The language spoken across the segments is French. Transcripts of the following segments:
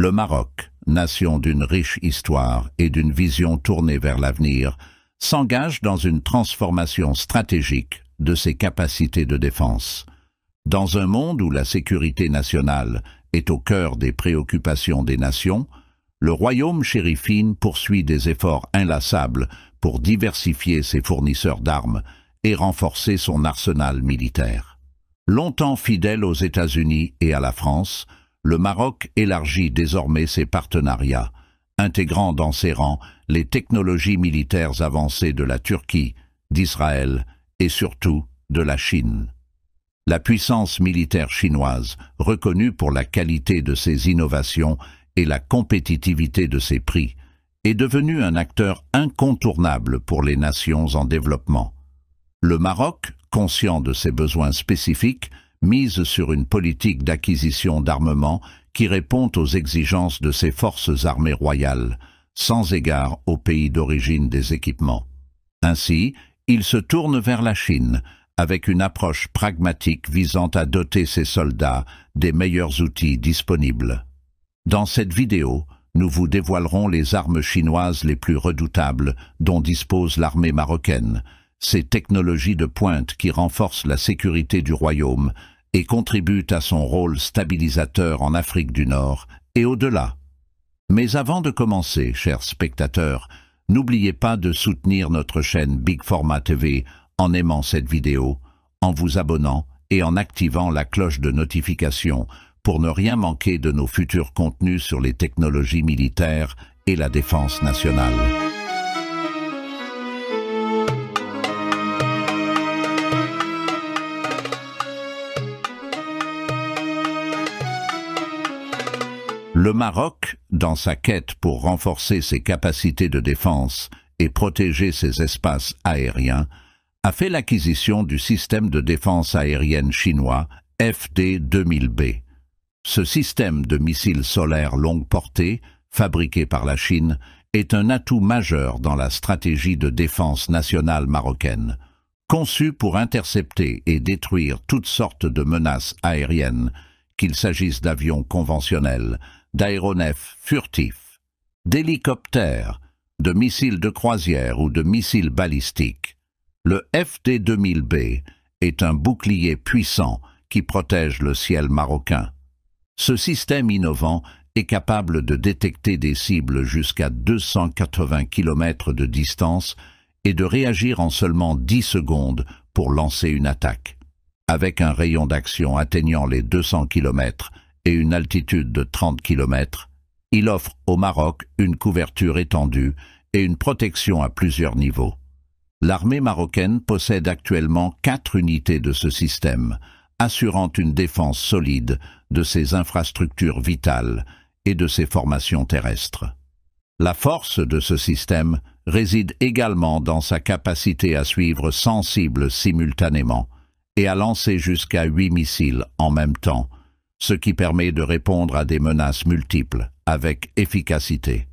Le Maroc, nation d'une riche histoire et d'une vision tournée vers l'avenir, s'engage dans une transformation stratégique de ses capacités de défense. Dans un monde où la sécurité nationale est au cœur des préoccupations des nations, le royaume chérifine poursuit des efforts inlassables pour diversifier ses fournisseurs d'armes et renforcer son arsenal militaire. Longtemps fidèle aux États-Unis et à la France, le Maroc élargit désormais ses partenariats, intégrant dans ses rangs les technologies militaires avancées de la Turquie, d'Israël et surtout de la Chine. La puissance militaire chinoise, reconnue pour la qualité de ses innovations et la compétitivité de ses prix, est devenue un acteur incontournable pour les nations en développement. Le Maroc, conscient de ses besoins spécifiques, mise sur une politique d'acquisition d'armement qui répond aux exigences de ses forces armées royales, sans égard au pays d'origine des équipements. Ainsi, il se tourne vers la Chine, avec une approche pragmatique visant à doter ses soldats des meilleurs outils disponibles. Dans cette vidéo, nous vous dévoilerons les armes chinoises les plus redoutables dont dispose l'armée marocaine, ces technologies de pointe qui renforcent la sécurité du royaume et contribuent à son rôle stabilisateur en Afrique du Nord et au-delà. Mais avant de commencer, chers spectateurs, n'oubliez pas de soutenir notre chaîne Big Format TV en aimant cette vidéo, en vous abonnant et en activant la cloche de notification pour ne rien manquer de nos futurs contenus sur les technologies militaires et la défense nationale. Le Maroc, dans sa quête pour renforcer ses capacités de défense et protéger ses espaces aériens, a fait l'acquisition du système de défense aérienne chinois FD-2000B. Ce système de missiles solaires longue portée, fabriqué par la Chine, est un atout majeur dans la stratégie de défense nationale marocaine. Conçu pour intercepter et détruire toutes sortes de menaces aériennes, qu'il s'agisse d'avions conventionnels, d'aéronefs furtifs, d'hélicoptères, de missiles de croisière ou de missiles balistiques, le FD-2000B est un bouclier puissant qui protège le ciel marocain. Ce système innovant est capable de détecter des cibles jusqu'à 280 km de distance et de réagir en seulement 10 secondes pour lancer une attaque. Avec un rayon d'action atteignant les 200 km et une altitude de 30 km, il offre au Maroc une couverture étendue et une protection à plusieurs niveaux. L'armée marocaine possède actuellement 4 unités de ce système, assurant une défense solide de ses infrastructures vitales et de ses formations terrestres. La force de ce système réside également dans sa capacité à suivre 100 cibles simultanément et à lancer jusqu'à 8 missiles en même temps, ce qui permet de répondre à des menaces multiples avec efficacité.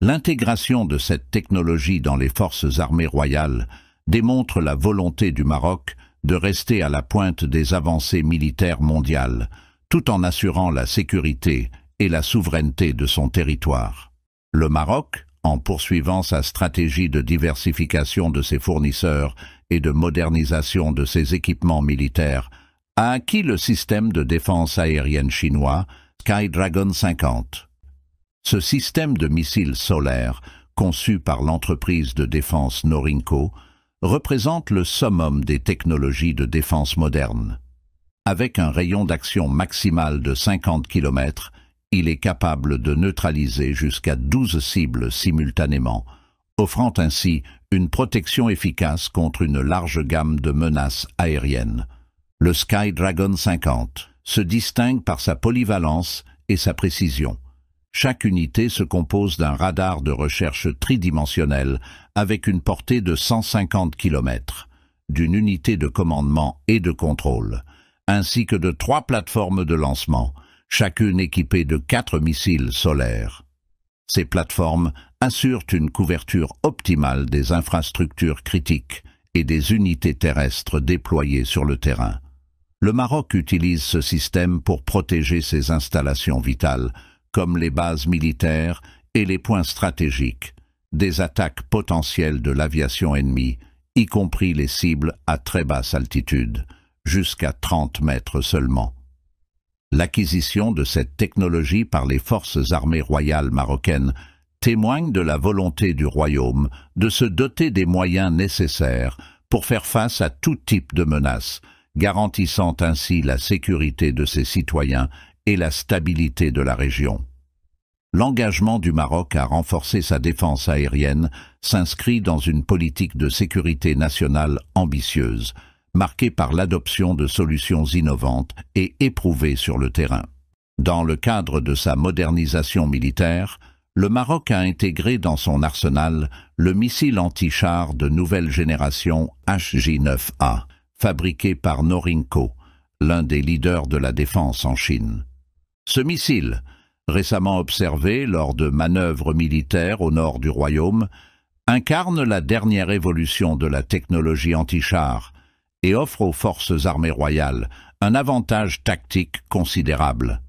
L'intégration de cette technologie dans les forces armées royales démontre la volonté du Maroc de rester à la pointe des avancées militaires mondiales, tout en assurant la sécurité et la souveraineté de son territoire. Le Maroc, en poursuivant sa stratégie de diversification de ses fournisseurs et de modernisation de ses équipements militaires, a acquis le système de défense aérienne chinois Skydragon 50. Ce système de missiles solaires, conçu par l'entreprise de défense Norinco, représente le summum des technologies de défense modernes. Avec un rayon d'action maximal de 50 km, il est capable de neutraliser jusqu'à 12 cibles simultanément, offrant ainsi une protection efficace contre une large gamme de menaces aériennes. Le Skydragon 50 se distingue par sa polyvalence et sa précision. Chaque unité se compose d'un radar de recherche tridimensionnel avec une portée de 150 km, d'une unité de commandement et de contrôle, ainsi que de 3 plateformes de lancement, chacune équipée de 4 missiles solaires. Ces plateformes assurent une couverture optimale des infrastructures critiques et des unités terrestres déployées sur le terrain. Le Maroc utilise ce système pour protéger ses installations vitales, comme les bases militaires et les points stratégiques, des attaques potentielles de l'aviation ennemie, y compris les cibles à très basse altitude, jusqu'à 30 mètres seulement. L'acquisition de cette technologie par les forces armées royales marocaines témoigne de la volonté du royaume de se doter des moyens nécessaires pour faire face à tout type de menaces, garantissant ainsi la sécurité de ses citoyens et la stabilité de la région. L'engagement du Maroc à renforcer sa défense aérienne s'inscrit dans une politique de sécurité nationale ambitieuse, marquée par l'adoption de solutions innovantes et éprouvées sur le terrain. Dans le cadre de sa modernisation militaire, le Maroc a intégré dans son arsenal le missile anti-char de nouvelle génération HJ-9A, fabriqué par Norinco, l'un des leaders de la défense en Chine. Ce missile, récemment observé lors de manœuvres militaires au nord du royaume, incarne la dernière évolution de la technologie anti-char et offre aux forces armées royales un avantage tactique considérable.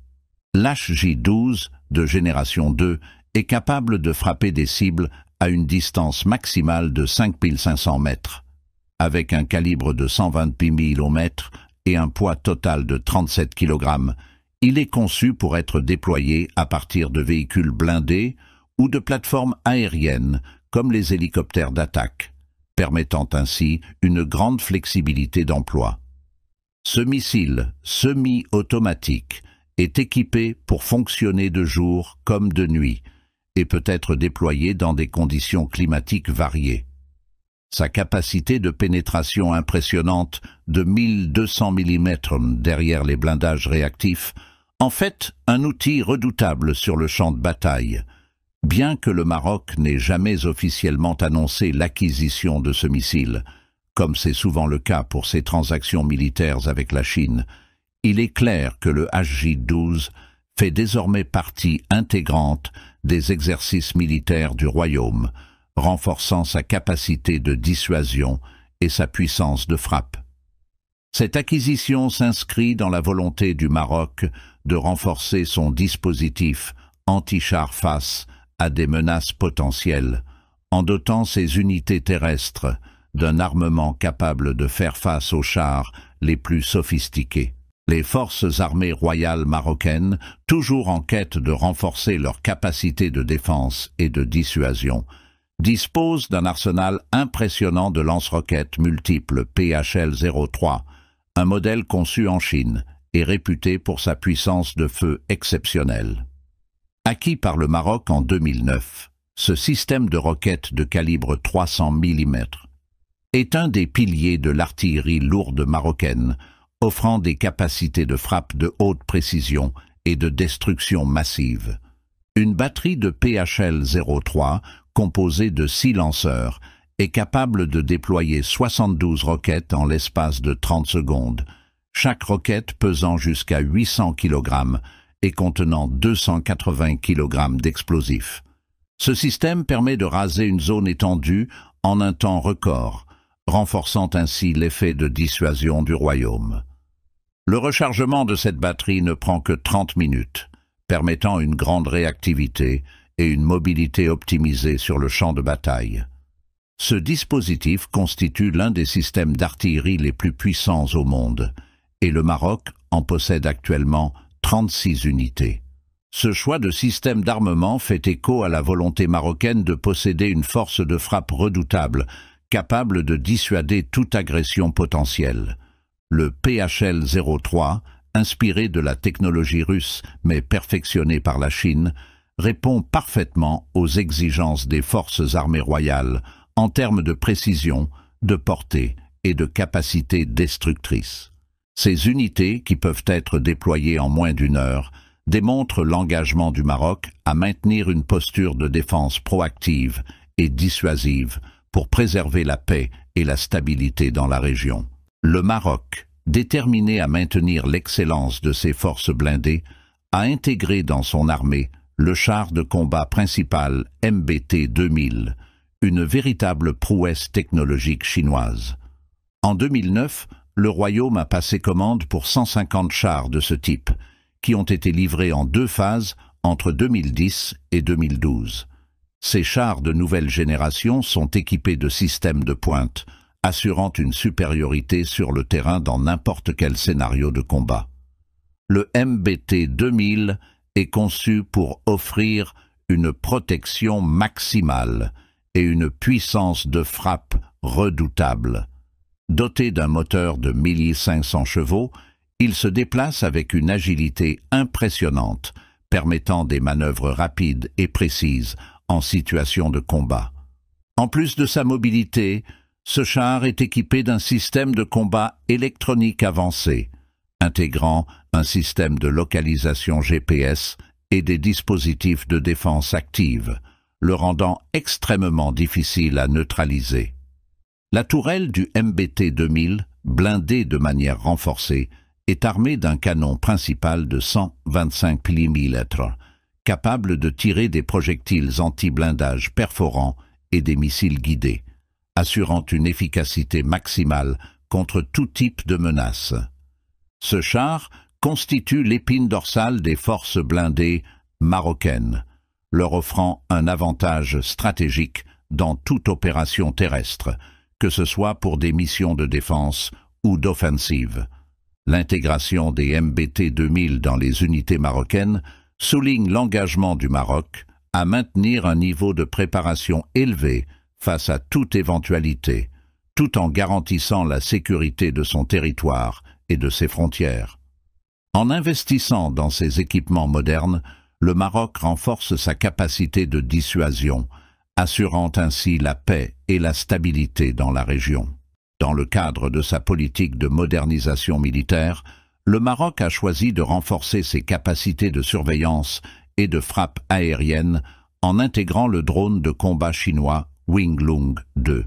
L'HJ-12 de génération 2 est capable de frapper des cibles à une distance maximale de 5500 mètres. Avec un calibre de 128 mm et un poids total de 37 kg, il est conçu pour être déployé à partir de véhicules blindés ou de plateformes aériennes comme les hélicoptères d'attaque, permettant ainsi une grande flexibilité d'emploi. Ce missile semi-automatique est équipé pour fonctionner de jour comme de nuit et peut être déployé dans des conditions climatiques variées. Sa capacité de pénétration impressionnante de 1200 mm derrière les blindages réactifs en fait un outil redoutable sur le champ de bataille, bien que le Maroc n'ait jamais officiellement annoncé l'acquisition de ce missile, comme c'est souvent le cas pour ses transactions militaires avec la Chine. Il est clair que le HJ-12 fait désormais partie intégrante des exercices militaires du royaume, renforçant sa capacité de dissuasion et sa puissance de frappe. Cette acquisition s'inscrit dans la volonté du Maroc de renforcer son dispositif anti-char face à des menaces potentielles, en dotant ses unités terrestres d'un armement capable de faire face aux chars les plus sophistiqués. Les forces armées royales marocaines, toujours en quête de renforcer leur capacité de défense et de dissuasion, disposent d'un arsenal impressionnant de lance-roquettes multiples PHL-03, un modèle conçu en Chine et réputé pour sa puissance de feu exceptionnelle. Acquis par le Maroc en 2009, ce système de roquettes de calibre 300 mm est un des piliers de l'artillerie lourde marocaine, offrant des capacités de frappe de haute précision et de destruction massive. Une batterie de PHL-03, composée de 6 lanceurs, est capable de déployer 72 roquettes en l'espace de 30 secondes, chaque roquette pesant jusqu'à 800 kg et contenant 280 kg d'explosifs. Ce système permet de raser une zone étendue en un temps record, renforçant ainsi l'effet de dissuasion du royaume. Le rechargement de cette batterie ne prend que 30 minutes, permettant une grande réactivité et une mobilité optimisée sur le champ de bataille. Ce dispositif constitue l'un des systèmes d'artillerie les plus puissants au monde, et le Maroc en possède actuellement 36 unités. Ce choix de système d'armement fait écho à la volonté marocaine de posséder une force de frappe redoutable, capable de dissuader toute agression potentielle. Le PHL-03, inspiré de la technologie russe mais perfectionné par la Chine, répond parfaitement aux exigences des forces armées royales en termes de précision, de portée et de capacité destructrice. Ces unités, qui peuvent être déployées en moins d'une heure, démontrent l'engagement du Maroc à maintenir une posture de défense proactive et dissuasive pour préserver la paix et la stabilité dans la région. Le Maroc, déterminé à maintenir l'excellence de ses forces blindées, a intégré dans son armée le char de combat principal MBT-2000, une véritable prouesse technologique chinoise. En 2009, le Royaume a passé commande pour 150 chars de ce type, qui ont été livrés en 2 phases entre 2010 et 2012. Ces chars de nouvelle génération sont équipés de systèmes de pointe, assurant une supériorité sur le terrain dans n'importe quel scénario de combat. Le MBT 2000 est conçu pour offrir une protection maximale et une puissance de frappe redoutable. Doté d'un moteur de 1500 chevaux, il se déplace avec une agilité impressionnante, permettant des manœuvres rapides et précises en situation de combat. En plus de sa mobilité, ce char est équipé d'un système de combat électronique avancé, intégrant un système de localisation GPS et des dispositifs de défense active, le rendant extrêmement difficile à neutraliser. La tourelle du MBT 2000, blindée de manière renforcée, est armée d'un canon principal de 125 mm, capable de tirer des projectiles anti-blindage perforants et des missiles guidés, assurant une efficacité maximale contre tout type de menace. Ce char constitue l'épine dorsale des forces blindées marocaines, leur offrant un avantage stratégique dans toute opération terrestre, que ce soit pour des missions de défense ou d'offensive. L'intégration des MBT 2000 dans les unités marocaines souligne l'engagement du Maroc à maintenir un niveau de préparation élevé face à toute éventualité, tout en garantissant la sécurité de son territoire et de ses frontières. En investissant dans ces équipements modernes, le Maroc renforce sa capacité de dissuasion, assurant ainsi la paix et la stabilité dans la région. Dans le cadre de sa politique de modernisation militaire, le Maroc a choisi de renforcer ses capacités de surveillance et de frappe aérienne en intégrant le drone de combat chinois Winglong 2.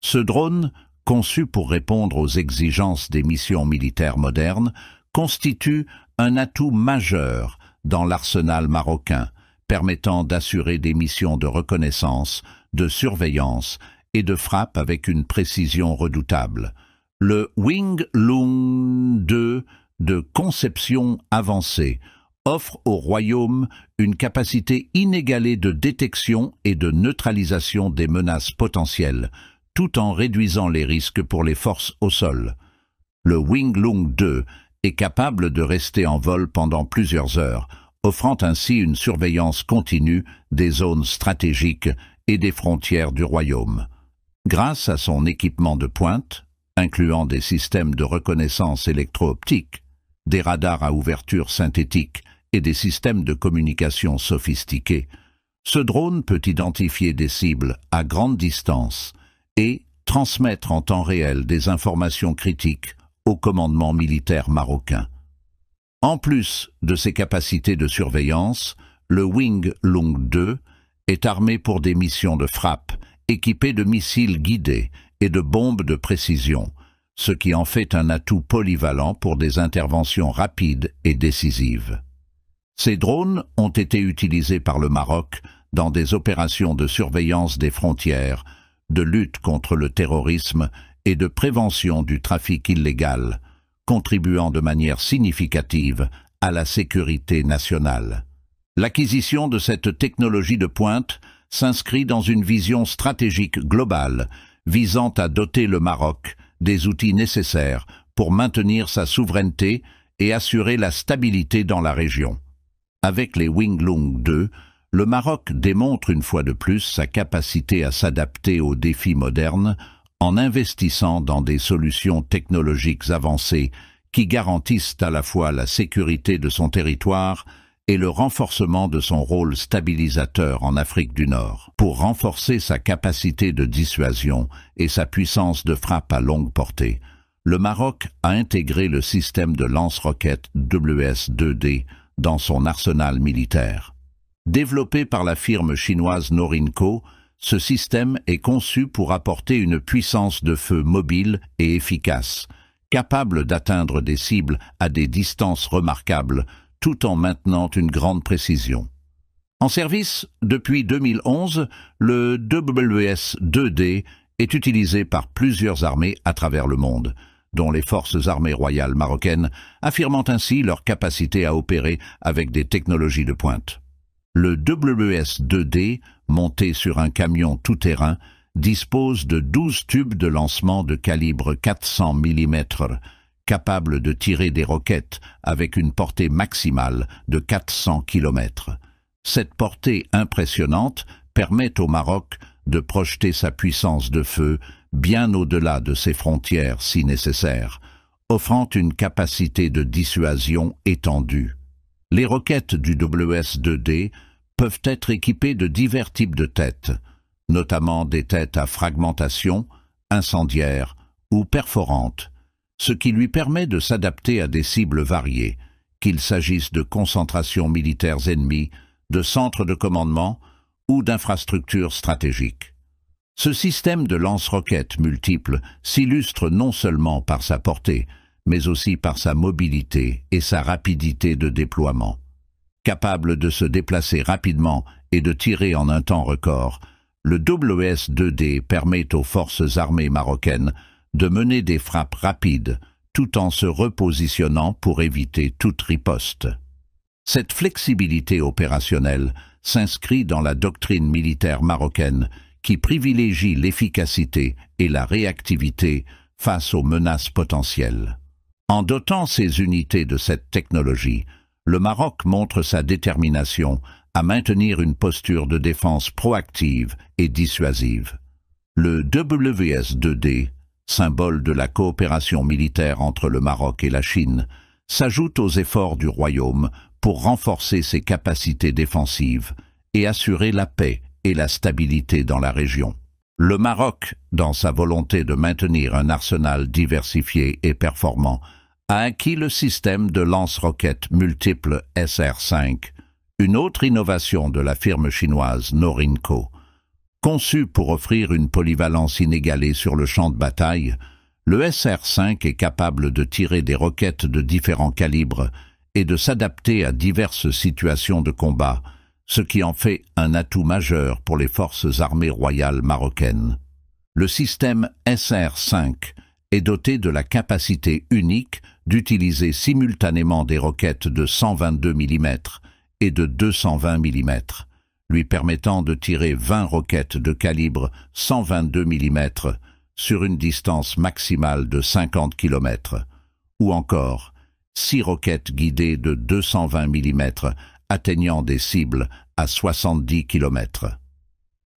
Ce drone, conçu pour répondre aux exigences des missions militaires modernes, constitue un atout majeur dans l'arsenal marocain, permettant d'assurer des missions de reconnaissance, de surveillance et de frappe avec une précision redoutable. Le Winglong 2 de conception avancée offre au Royaume une capacité inégalée de détection et de neutralisation des menaces potentielles, tout en réduisant les risques pour les forces au sol. Le Winglong 2 est capable de rester en vol pendant plusieurs heures, offrant ainsi une surveillance continue des zones stratégiques et des frontières du Royaume. Grâce à son équipement de pointe, incluant des systèmes de reconnaissance électro-optique, des radars à ouverture synthétique et des systèmes de communication sophistiqués, ce drone peut identifier des cibles à grande distance et transmettre en temps réel des informations critiques au commandement militaire marocain. En plus de ses capacités de surveillance, le Winglong 2 est armé pour des missions de frappe, équipé de missiles guidés et de bombes de précision, ce qui en fait un atout polyvalent pour des interventions rapides et décisives. Ces drones ont été utilisés par le Maroc dans des opérations de surveillance des frontières, de lutte contre le terrorisme et de prévention du trafic illégal, contribuant de manière significative à la sécurité nationale. L'acquisition de cette technologie de pointe s'inscrit dans une vision stratégique globale visant à doter le Maroc des outils nécessaires pour maintenir sa souveraineté et assurer la stabilité dans la région. Avec les Winglong 2, le Maroc démontre une fois de plus sa capacité à s'adapter aux défis modernes en investissant dans des solutions technologiques avancées qui garantissent à la fois la sécurité de son territoire et le renforcement de son rôle stabilisateur en Afrique du Nord. Pour renforcer sa capacité de dissuasion et sa puissance de frappe à longue portée, le Maroc a intégré le système de lance-roquettes WS-2D dans son arsenal militaire. Développé par la firme chinoise Norinco, ce système est conçu pour apporter une puissance de feu mobile et efficace, capable d'atteindre des cibles à des distances remarquables, tout en maintenant une grande précision. En service depuis 2011, le WS-2D est utilisé par plusieurs armées à travers le monde, dont les forces armées royales marocaines, affirmant ainsi leur capacité à opérer avec des technologies de pointe. Le WS-2D, monté sur un camion tout-terrain, dispose de 12 tubes de lancement de calibre 400 mm, capables de tirer des roquettes avec une portée maximale de 400 km. Cette portée impressionnante permet au Maroc de projeter sa puissance de feu bien au-delà de ses frontières si nécessaire, offrant une capacité de dissuasion étendue. Les roquettes du WS-2D peuvent être équipées de divers types de têtes, notamment des têtes à fragmentation, incendiaires ou perforantes, ce qui lui permet de s'adapter à des cibles variées, qu'il s'agisse de concentrations militaires ennemies, de centres de commandement ou d'infrastructures stratégiques. Ce système de lance-roquettes multiples s'illustre non seulement par sa portée, mais aussi par sa mobilité et sa rapidité de déploiement. Capable de se déplacer rapidement et de tirer en un temps record, le WS-2D permet aux forces armées marocaines de mener des frappes rapides tout en se repositionnant pour éviter toute riposte. Cette flexibilité opérationnelle s'inscrit dans la doctrine militaire marocaine qui privilégie l'efficacité et la réactivité face aux menaces potentielles. En dotant ses unités de cette technologie, le Maroc montre sa détermination à maintenir une posture de défense proactive et dissuasive. Le WS-2D, symbole de la coopération militaire entre le Maroc et la Chine, s'ajoute aux efforts du Royaume pour renforcer ses capacités défensives et assurer la paix et la stabilité dans la région. Le Maroc, dans sa volonté de maintenir un arsenal diversifié et performant, a acquis le système de lance-roquettes multiples SR5, une autre innovation de la firme chinoise Norinco. Conçu pour offrir une polyvalence inégalée sur le champ de bataille, le SR5 est capable de tirer des roquettes de différents calibres et de s'adapter à diverses situations de combat, ce qui en fait un atout majeur pour les forces armées royales marocaines. Le système SR5 est doté de la capacité unique d'utiliser simultanément des roquettes de 122 mm et de 220 mm, lui permettant de tirer 20 roquettes de calibre 122 mm sur une distance maximale de 50 km, ou encore 6 roquettes guidées de 220 mm atteignant des cibles à 70 km.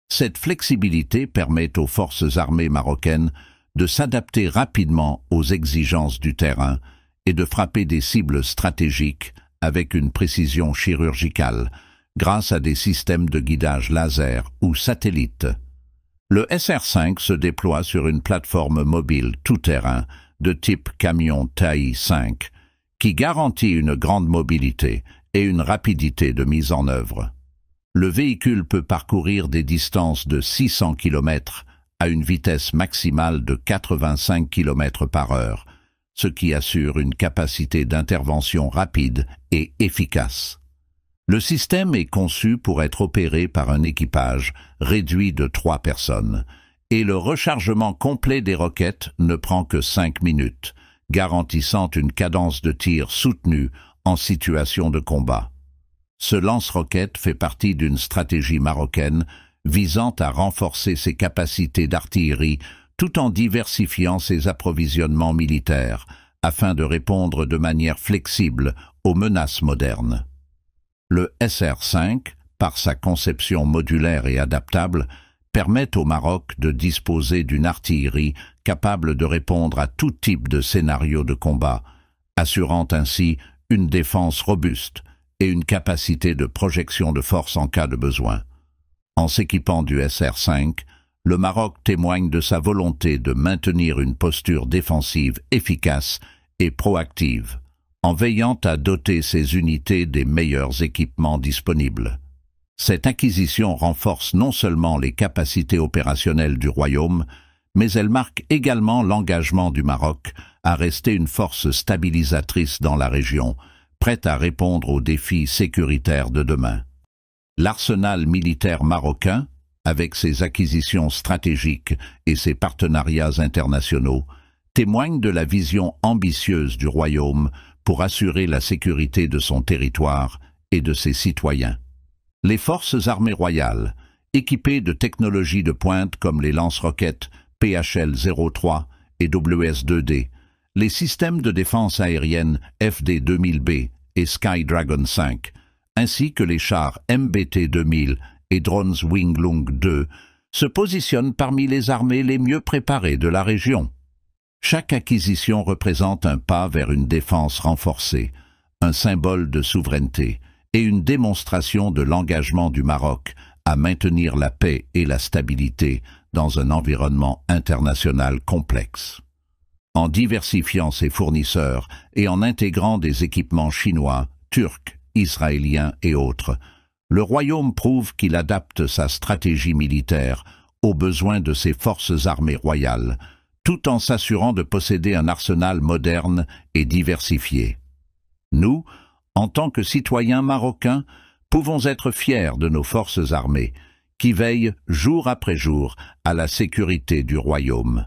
Cette flexibilité permet aux forces armées marocaines de s'adapter rapidement aux exigences du terrain et de frapper des cibles stratégiques avec une précision chirurgicale, grâce à des systèmes de guidage laser ou satellite. Le SR5 se déploie sur une plateforme mobile tout-terrain de type camion TAI 5, qui garantit une grande mobilité et une rapidité de mise en œuvre. Le véhicule peut parcourir des distances de 600 km à une vitesse maximale de 85 km/h, ce qui assure une capacité d'intervention rapide et efficace. Le système est conçu pour être opéré par un équipage réduit de 3 personnes, et le rechargement complet des roquettes ne prend que 5 minutes, garantissant une cadence de tir soutenue en situation de combat. Ce lance-roquette fait partie d'une stratégie marocaine visant à renforcer ses capacités d'artillerie tout en diversifiant ses approvisionnements militaires afin de répondre de manière flexible aux menaces modernes. Le SR5, par sa conception modulaire et adaptable, permet au Maroc de disposer d'une artillerie capable de répondre à tout type de scénario de combat, assurant ainsi une défense robuste et une capacité de projection de force en cas de besoin. En s'équipant du SR5, le Maroc témoigne de sa volonté de maintenir une posture défensive efficace et proactive, en veillant à doter ses unités des meilleurs équipements disponibles. Cette acquisition renforce non seulement les capacités opérationnelles du Royaume, mais elle marque également l'engagement du Maroc à rester une force stabilisatrice dans la région, prête à répondre aux défis sécuritaires de demain. L'arsenal militaire marocain, avec ses acquisitions stratégiques et ses partenariats internationaux, témoigne de la vision ambitieuse du royaume pour assurer la sécurité de son territoire et de ses citoyens. Les forces armées royales, équipées de technologies de pointe comme les lance-roquettes PHL-03 et WS-2D, les systèmes de défense aérienne FD-2000B et Skydragon 5, ainsi que les chars MBT-2000 et drones Wing-Lung 2, se positionnent parmi les armées les mieux préparées de la région. Chaque acquisition représente un pas vers une défense renforcée, un symbole de souveraineté et une démonstration de l'engagement du Maroc à maintenir la paix et la stabilité dans un environnement international complexe. En diversifiant ses fournisseurs et en intégrant des équipements chinois, turcs, israéliens et autres, le Royaume prouve qu'il adapte sa stratégie militaire aux besoins de ses forces armées royales, tout en s'assurant de posséder un arsenal moderne et diversifié. Nous, en tant que citoyens marocains, pouvons être fiers de nos forces armées, qui veillent jour après jour à la sécurité du Royaume.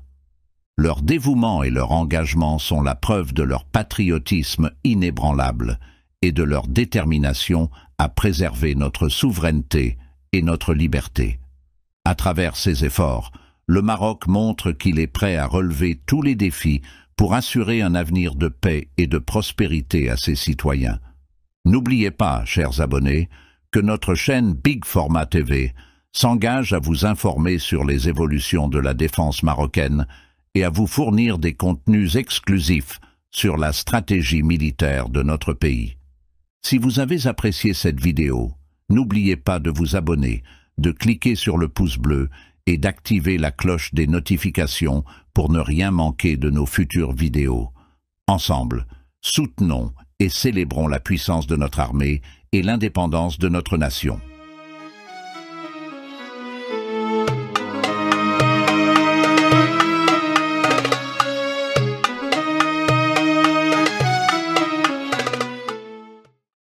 Leur dévouement et leur engagement sont la preuve de leur patriotisme inébranlable et de leur détermination à préserver notre souveraineté et notre liberté. À travers ces efforts, le Maroc montre qu'il est prêt à relever tous les défis pour assurer un avenir de paix et de prospérité à ses citoyens. N'oubliez pas, chers abonnés, que notre chaîne Big Format TV s'engage à vous informer sur les évolutions de la défense marocaine et à vous fournir des contenus exclusifs sur la stratégie militaire de notre pays. Si vous avez apprécié cette vidéo, n'oubliez pas de vous abonner, de cliquer sur le pouce bleu et d'activer la cloche des notifications pour ne rien manquer de nos futures vidéos. Ensemble, soutenons et célébrons la puissance de notre armée et l'indépendance de notre nation.